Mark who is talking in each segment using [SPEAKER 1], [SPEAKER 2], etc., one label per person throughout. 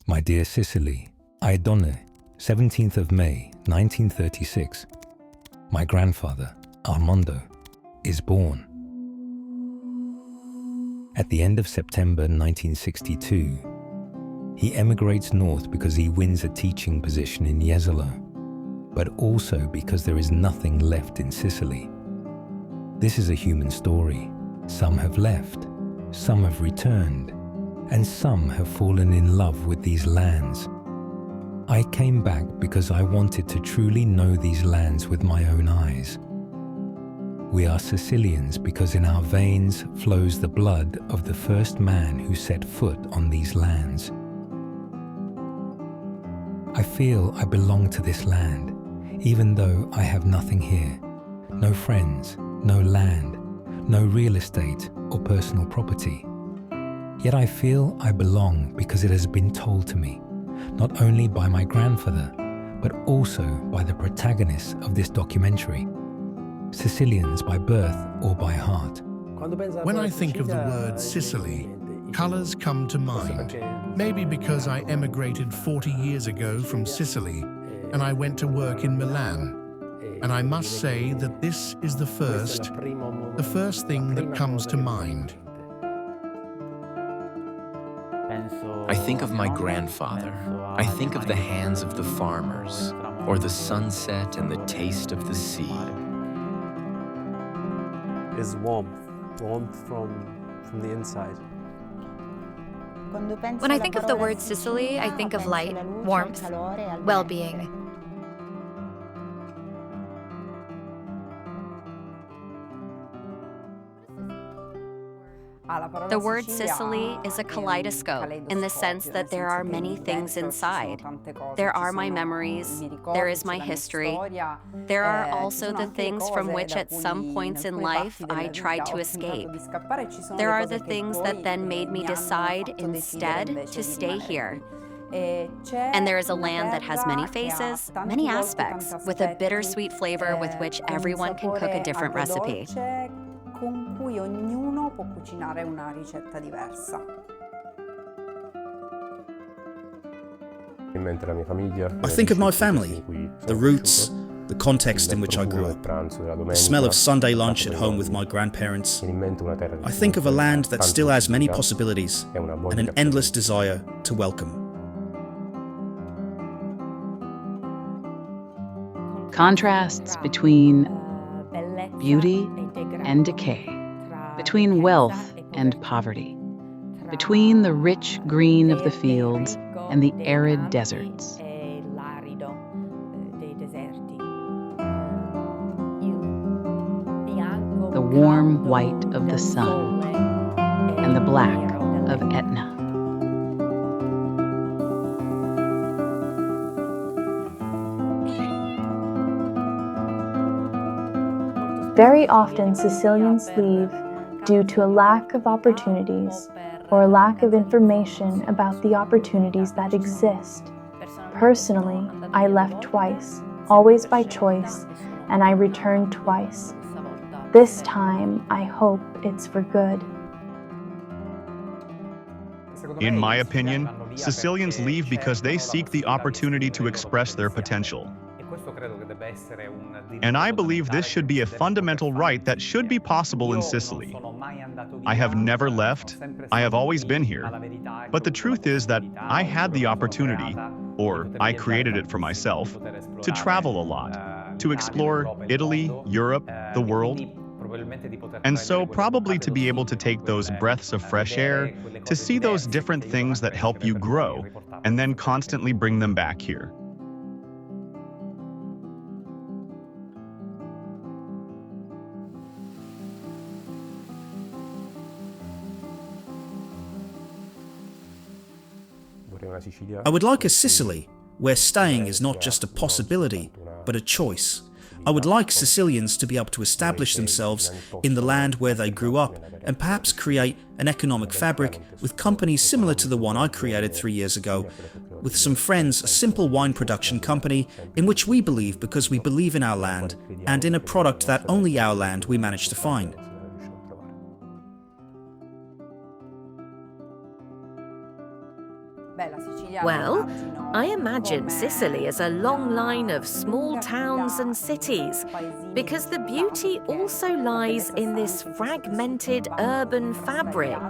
[SPEAKER 1] My dear Sicily, Idone, 17th of May, 1936. My grandfather, Armando, is born. At the end of September 1962, he emigrates north because he wins a teaching position in Jesolo, but also because there is nothing left in Sicily. This is a human story. Some have left, some have returned, and some have fallen in love with these lands. I came back because I wanted to truly know these lands with my own eyes. We are Sicilians because in our veins flows the blood of the first man who set foot on these lands. I feel I belong to this land, even though I have nothing here. No friends, no land, no real estate or personal property. Yet I feel I belong because it has been told to me, not only by my grandfather, but also by the protagonists of this documentary, Sicilians by birth or by heart.
[SPEAKER 2] When I think of the word Sicily, colours come to mind. Maybe because I emigrated 40 years ago from Sicily and I went to work in Milan. And I must say that this is the first thing that comes to mind.
[SPEAKER 3] I think of my grandfather. I think of the hands of the farmers, or the sunset and the taste of the sea.
[SPEAKER 4] Is warmth from the inside.
[SPEAKER 5] When I think of the word Sicily, I think of light, warmth, well-being. The word Sicily is a kaleidoscope in the sense that there are many things inside. There are my memories, there is my history. There are also the things from which at some points in life I tried to escape. There are the things that then made me decide instead to stay here. And there is a land that has many faces, many aspects, with a bittersweet flavor with which everyone can cook a different recipe.
[SPEAKER 6] Con cui ognuno può cucinare una ricetta diversa.
[SPEAKER 7] I think of my family, the roots, the context in which I grew up, the smell of Sunday lunch at home with my grandparents. I think of a land that still has many possibilities and an endless desire to welcome.
[SPEAKER 8] Contrasts between beauty and decay, between wealth and poverty, between the rich green of the fields and the arid deserts. The warm white of the sun and the black of Etna.
[SPEAKER 9] Very often, Sicilians leave due to a lack of opportunities or a lack of information about the opportunities that exist. Personally, I left twice, always by choice, and I returned twice. This time, I hope it's for good.
[SPEAKER 10] In my opinion, Sicilians leave because they seek the opportunity to express their potential. And I believe this should be a fundamental right that should be possible in Sicily. I have never left, I have always been here. But the truth is that I had the opportunity, or I created it for myself, to travel a lot, to explore Italy, Europe, the world. And so probably to be able to take those breaths of fresh air, to see those different things that help you grow, and then constantly bring them back here.
[SPEAKER 7] I would like a Sicily where staying is not just a possibility, but a choice. I would like Sicilians to be able to establish themselves in the land where they grew up and perhaps create an economic fabric with companies similar to the one I created 3 years ago, with some friends, a simple wine production company in which we believe because we believe in our land and in a product that only our land we managed to find.
[SPEAKER 11] Well, I imagine Sicily as a long line of small towns and cities, because the beauty also lies in this fragmented urban fabric,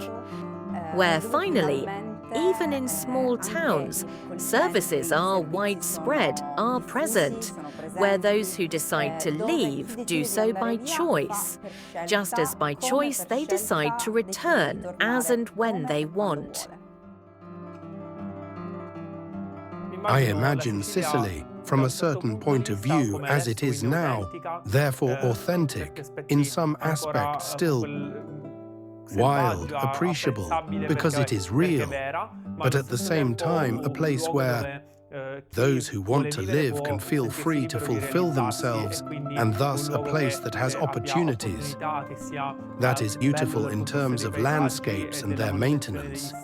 [SPEAKER 11] where finally, even in small towns, services are widespread, are present, where those who decide to leave do so by choice, just as by choice they decide to return as and when they want.
[SPEAKER 2] I imagine Sicily, from a certain point of view, as it is now, therefore authentic, in some aspect still wild, appreciable, because it is real, but at the same time a place where those who want to live can feel free to fulfill themselves, and thus a place that has opportunities, that is beautiful in terms of landscapes and their maintenance,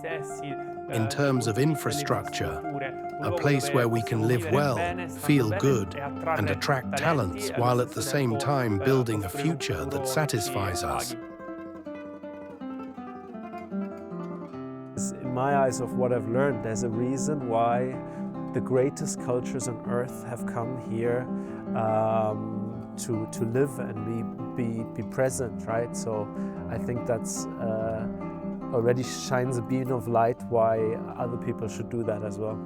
[SPEAKER 2] in terms of infrastructure, a place where we can live well, feel good, and attract talents while at the same time building a future that satisfies us.
[SPEAKER 4] In my eyes, of what I've learned, there's a reason why the greatest cultures on earth have come here to live and be present, right? So I think that's already shines a beam of light why other people should do that as well.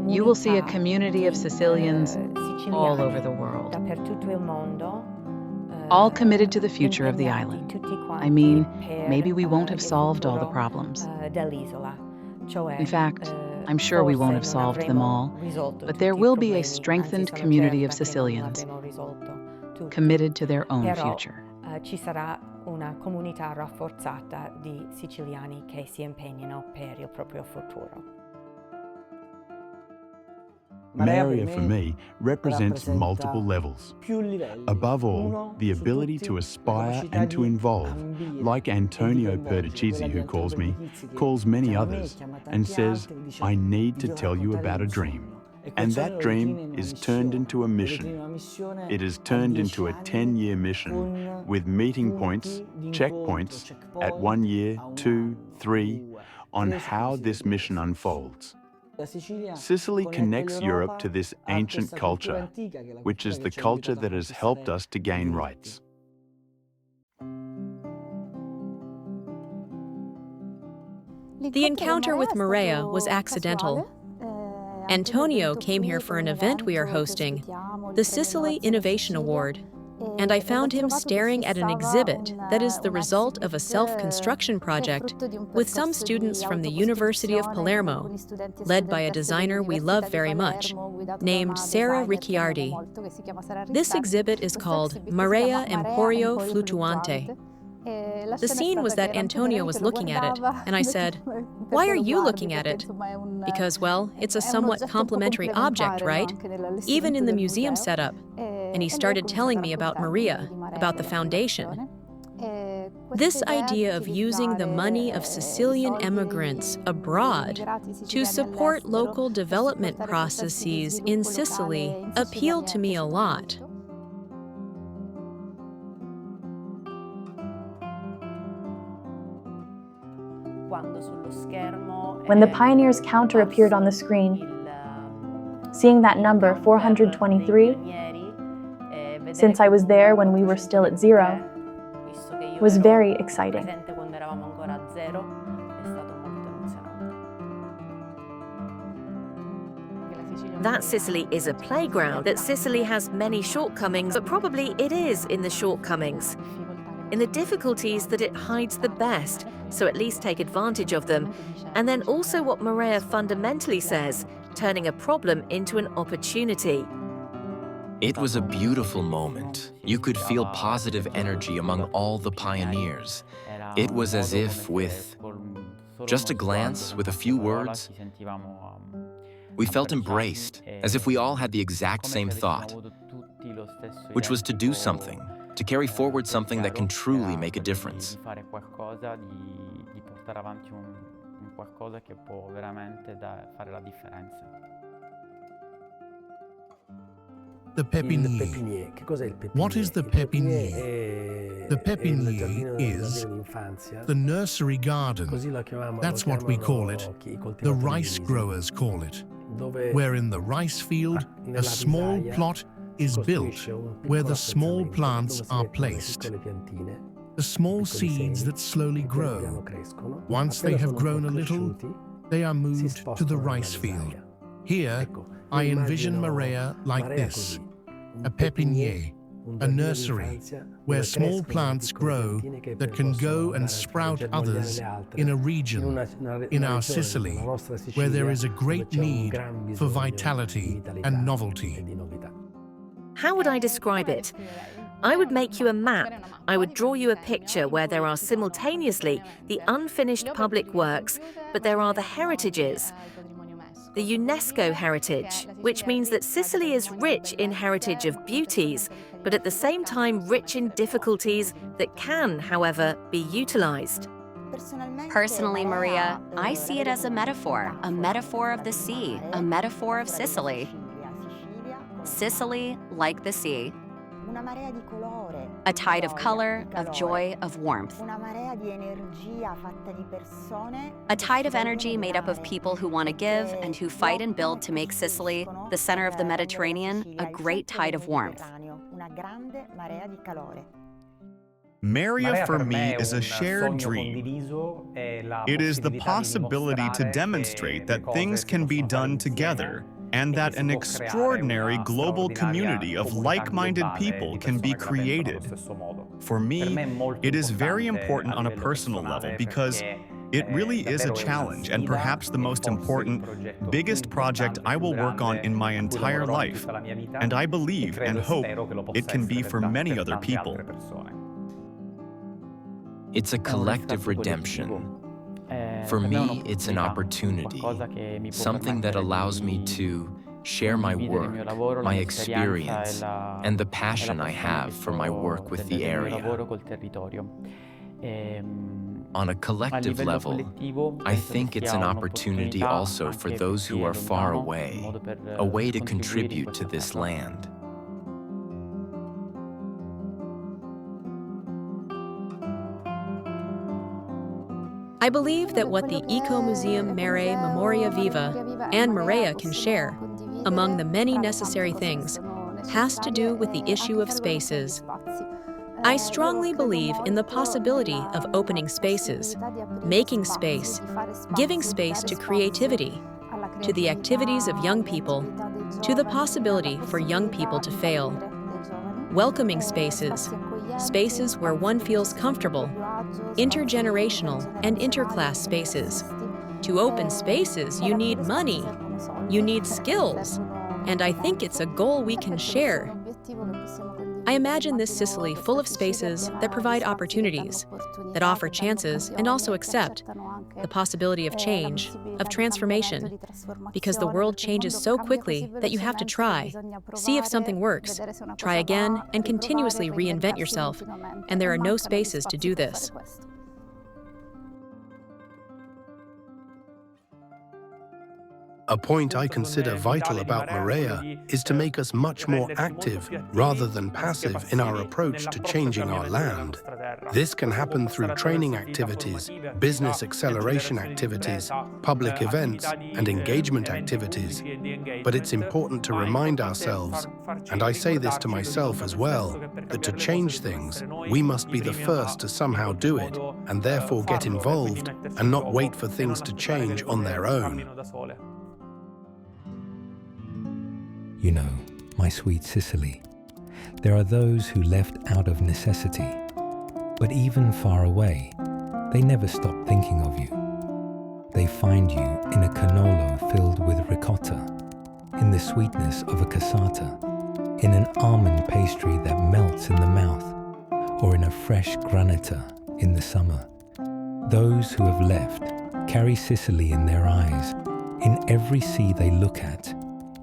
[SPEAKER 8] You will see a community of Sicilians all over the world, all committed to the future of the island. I mean, maybe we won't have solved all the problems. In fact, I'm sure we won't have solved them all, but there will be a strengthened community of Sicilians committed to their own future.
[SPEAKER 12] Ci sarà una comunità rafforzata di siciliani che si impegnano per il proprio futuro.
[SPEAKER 13] Marea, for me, represents multiple levels. Above all, the ability to aspire and to involve, like Antonio Perdichizzi, who calls many others, and says, I need to tell you about a dream. And that dream is turned into a mission. It is turned into a 10-year mission with meeting points, checkpoints at 1 year, 2, 3, on how this mission unfolds. Sicily connects Europe to this ancient culture, which is the culture that has helped us to gain rights.
[SPEAKER 14] The encounter with Marea was accidental. Antonio came here for an event we are hosting, the Sicily Innovation Award, and I found him staring at an exhibit that is the result of a self-construction project with some students from the University of Palermo, led by a designer we love very much, named Sara Ricciardi. This exhibit is called Marea Emporio Fluttuante. The scene was that Antonio was looking at it, and I said, "Why are you looking at it?" Because, well, it's a somewhat complementary object, right? Even in the museum setup. And he started telling me about Marea, about the foundation. This idea of using the money of Sicilian immigrants abroad to support local development processes in Sicily appealed to me a lot.
[SPEAKER 9] When the Pioneers counter appeared on the screen, seeing that number 423, since I was there when we were still at 0, was very exciting.
[SPEAKER 11] That Sicily is a playground, that Sicily has many shortcomings, but probably it is in the shortcomings, in the difficulties that it hides the best, so at least take advantage of them. And then also what Marea fundamentally says, turning a problem into an opportunity.
[SPEAKER 3] It was a beautiful moment. You could feel positive energy among all the pioneers. It was as if with just a glance, with a few words, we felt embraced, as if we all had the exact same thought, which was to do something, to carry forward something that can truly make a difference.
[SPEAKER 2] The pépinier. What is the pépinier? The pépinier is the nursery garden. That's what we call it. The rice growers call it. Where in the rice field, a small plot is built where the small plants are placed. The small seeds that slowly grow. Once they have grown a little, they are moved to the rice field. Here, I envision Marea like this: a pépinier, a nursery, where small plants grow that can go and sprout others in a region, in our Sicily, where there is a great need for vitality and novelty.
[SPEAKER 11] How would I describe it? I would make you a map. I would draw you a picture where there are simultaneously the unfinished public works, but there are the heritages. The UNESCO heritage, which means that Sicily is rich in heritage of beauties, but at the same time rich in difficulties that can, however, be utilized.
[SPEAKER 5] Personally, Marea, I see it as a metaphor of the sea, a metaphor of Sicily. Sicily, like the sea, a tide of color, of joy, of warmth. A tide of energy made up of people who want to give and who fight and build to make Sicily, the center of the Mediterranean, a great tide of warmth.
[SPEAKER 10] Marea for me is a shared dream. It is the possibility to demonstrate that things can be done together and that an extraordinary global community of like-minded people can be created. For me, it is very important on a personal level because it really is a challenge and perhaps the most important, biggest project I will work on in my entire life, and I believe and hope it can be for many other people.
[SPEAKER 3] It's a collective redemption. For me, it's an opportunity, something that allows me to share my work, my experience, and the passion I have for my work with the area. On a collective level, I think it's an opportunity also for those who are far away, a way to contribute to this land.
[SPEAKER 14] I believe that what the Eco-Museum Mare Memoria Viva and Marea can share, among the many necessary things, has to do with the issue of spaces. I strongly believe in the possibility of opening spaces, making space, giving space to creativity, to the activities of young people, to the possibility for young people to fail. Welcoming spaces, spaces where one feels comfortable, intergenerational and interclass spaces. To open spaces, you need money, you need skills, and I think it's a goal we can share. I imagine this Sicily full of spaces that provide opportunities, that offer chances and also accept the possibility of change, of transformation, because the world changes so quickly that you have to try, see if something works, try again, and continuously reinvent yourself, and there are no spaces to do this.
[SPEAKER 15] A point I consider vital about Marea is to make us much more active rather than passive in our approach to changing our land. This can happen through training activities, business acceleration activities, public events, and engagement activities. But it's important to remind ourselves, and I say this to myself as well, that to change things, we must be the first to somehow do it, and therefore get involved and not wait for things to change on their own.
[SPEAKER 1] You know, my sweet Sicily, there are those who left out of necessity, but even far away, they never stop thinking of you. They find you in a cannolo filled with ricotta, in the sweetness of a cassata, in an almond pastry that melts in the mouth, or in a fresh granita in the summer. Those who have left carry Sicily in their eyes, in every sea they look at,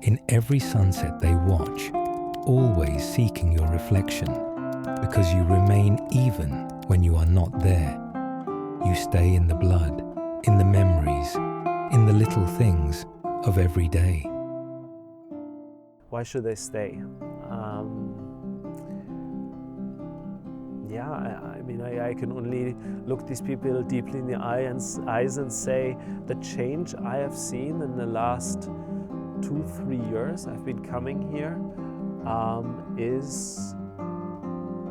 [SPEAKER 1] in every sunset they watch, always seeking your reflection, because you remain even when you are not there. You stay in the blood, in the memories, in the little things of every day.
[SPEAKER 4] Why should they stay? I mean, I can only look these people deeply in the eyes and say the change I have seen in the last 2-3 years I've been coming here is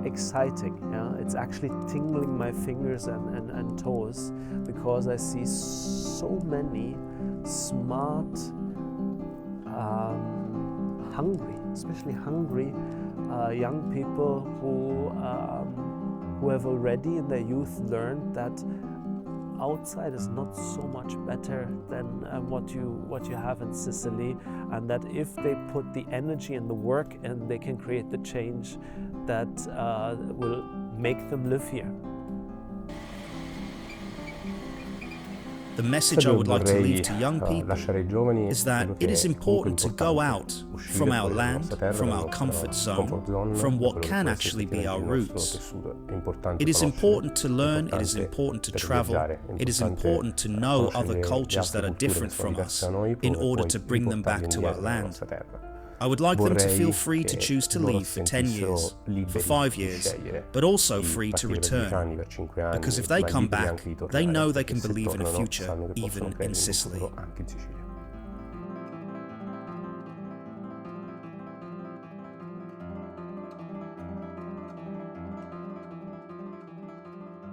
[SPEAKER 4] exciting. Yeah? It's actually tingling my fingers and toes, because I see so many smart, especially hungry young people who have already in their youth learned that outside is not so much better than what you have in Sicily, and that if they put the energy and the work in, they can create the change that will make them live here.
[SPEAKER 7] The message I would like to leave to young people is that it is important to go out from our land, from our comfort zone, from what can actually be our roots. It is important to learn, it is important to travel, it is important to know other cultures that are different from us in order to bring them back to our land. I would like them to feel free to choose to leave for 10 years, for 5 years, but also free to return. Because if they come back, they know they can believe in a future, even in Sicily.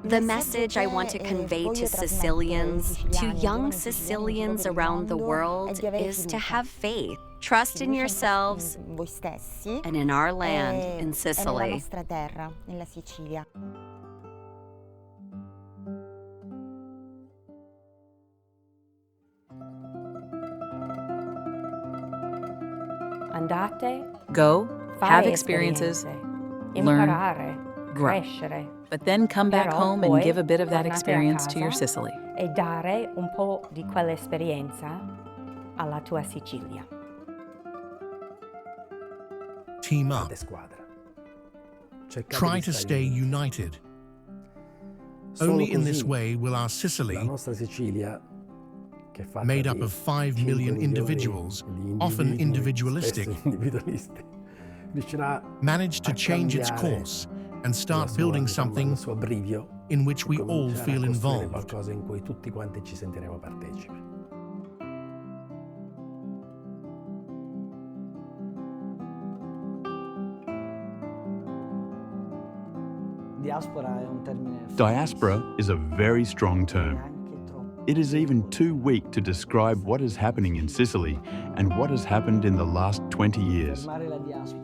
[SPEAKER 5] The message I want to convey to Sicilians, to young Sicilians around the world, is to have faith. Trust in yourselves and in our land, in Sicily.
[SPEAKER 8] Go, have experiences, learn, grow. But then come back home and give a bit of that experience to your Sicily.
[SPEAKER 12] E dare un po' di quell'esperienza alla tua Sicilia.
[SPEAKER 2] Team up. Try to stay united. Only in this way will our Sicily, made up of 5 million individuals, often individualistic, manage to change its course and start building something in which we all feel involved.
[SPEAKER 13] Diaspora is a very strong term. It is even too weak to describe what is happening in Sicily and what has happened in the last 20 years.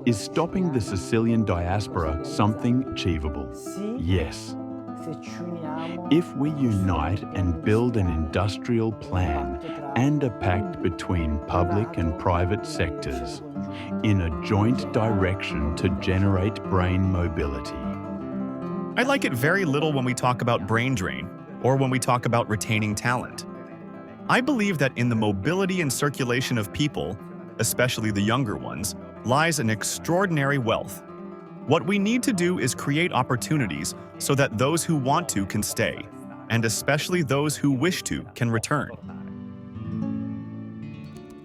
[SPEAKER 13] Is stopping the Sicilian diaspora something achievable? Yes. If we unite and build an industrial plan and a pact between public and private sectors in a joint direction to generate brain mobility.
[SPEAKER 10] I like it very little when we talk about brain drain or when we talk about retaining talent. I believe that in the mobility and circulation of people, especially the younger ones, lies an extraordinary wealth. What we need to do is create opportunities so that those who want to can stay, and especially those who wish to can return.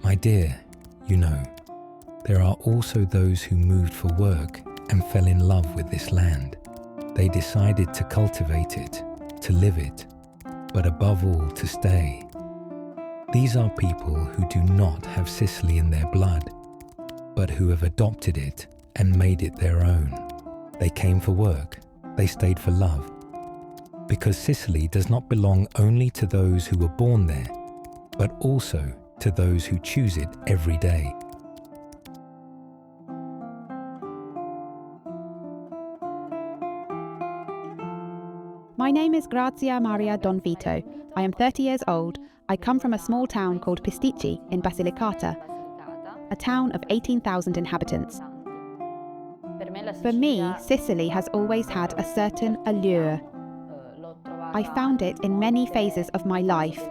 [SPEAKER 1] My dear, you know, there are also those who moved for work and fell in love with this land. They decided to cultivate it, to live it, but above all to stay. These are people who do not have Sicily in their blood, but who have adopted it and made it their own. They came for work, they stayed for love. Because Sicily does not belong only to those who were born there, but also to those who choose it every day.
[SPEAKER 16] My name is Grazia Maria Don Vito. I am 30 years old. I come from a small town called Pisticci in Basilicata, a town of 18,000 inhabitants. For me, Sicily has always had a certain allure. I found it in many phases of my life.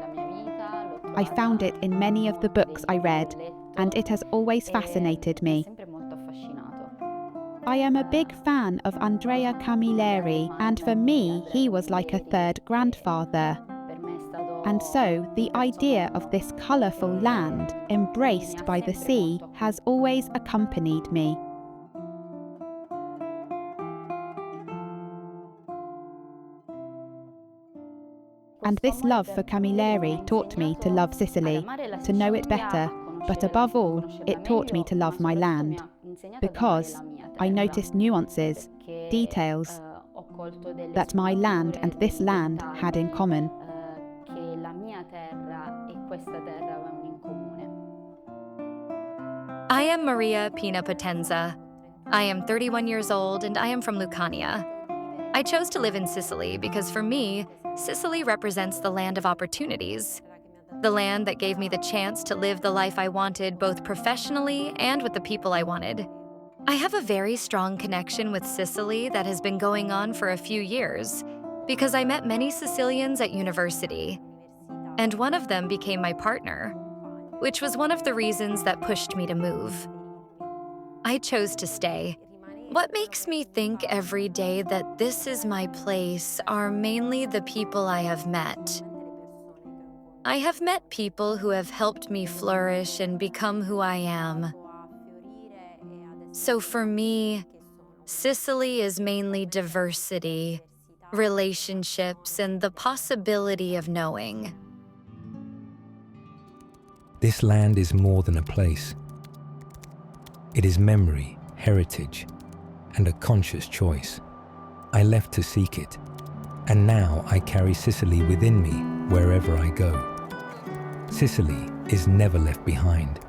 [SPEAKER 16] I found it in many of the books I read, and it has always fascinated me. I am a big fan of Andrea Camilleri, and for me, he was like a third grandfather. And so, the idea of this colourful land, embraced by the sea, has always accompanied me. And this love for Camilleri taught me to love Sicily, to know it better, but above all, it taught me to love my land. Because I noticed nuances, details, that my land and this land had in common.
[SPEAKER 17] I am Maria Pina Potenza. I am 31 years old and I am from Lucania. I chose to live in Sicily because for me, Sicily represents the land of opportunities. The land that gave me the chance to live the life I wanted both professionally and with the people I wanted. I have a very strong connection with Sicily that has been going on for a few years because I met many Sicilians at university, and one of them became my partner, which was one of the reasons that pushed me to move. I chose to stay. What makes me think every day that this is my place are mainly the people I have met. I have met people who have helped me flourish and become who I am. So for me, Sicily is mainly diversity, relationships, and the possibility of knowing.
[SPEAKER 1] This land is more than a place. It is memory, heritage, and a conscious choice. I left to seek it, and now I carry Sicily within me wherever I go. Sicily is never left behind.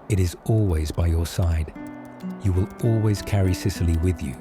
[SPEAKER 1] It is always by your side. You will always carry Sicily with you.